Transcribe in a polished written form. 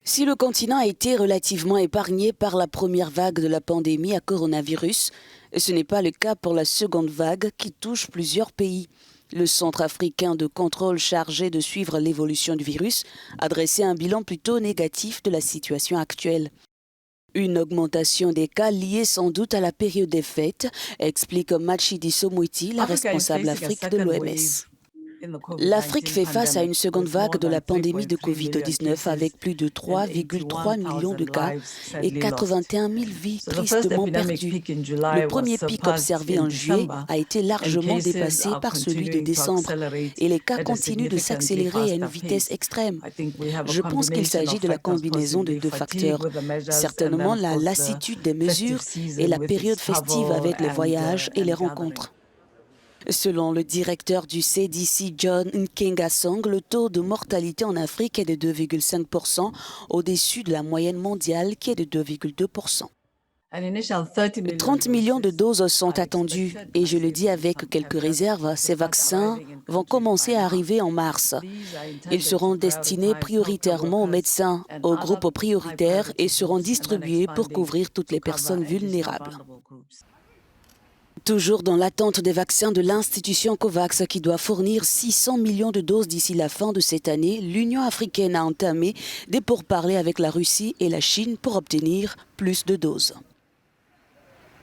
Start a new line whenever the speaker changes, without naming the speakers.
Si le continent a été relativement épargné par la première vague de la pandémie à coronavirus, ce n'est pas le cas pour la seconde vague qui touche plusieurs pays. Le Centre africain de contrôle chargé de suivre l'évolution du virus a dressé un bilan plutôt négatif de la situation actuelle. Une augmentation des cas liée sans doute à la période des fêtes, explique Machidi Somwiti, la responsable Afrique de l'OMS. L'Afrique fait face à une seconde vague de la pandémie de Covid-19 avec plus de 3,3 millions de cas et 81 000 vies tristement perdues. Le premier pic observé en juillet a été largement dépassé par celui de décembre et les cas continuent de s'accélérer à une vitesse extrême. Je pense qu'il s'agit de la combinaison de deux facteurs. Certainement la lassitude des mesures et la période festive avec les voyages et les rencontres. Selon le directeur du CDC, John Nkengasong, le taux de mortalité en Afrique est de 2,5%, au-dessus de la moyenne mondiale qui est de 2,2%. 30 millions de doses sont attendues et je le dis avec quelques réserves, ces vaccins vont commencer à arriver en mars. Ils seront destinés prioritairement aux médecins, aux groupes prioritaires et seront distribués pour couvrir toutes les personnes vulnérables. Toujours dans l'attente des vaccins de l'institution COVAX qui doit fournir 600 millions de doses d'ici la fin de cette année, l'Union africaine a entamé des pourparlers avec la Russie et la Chine pour obtenir plus de doses.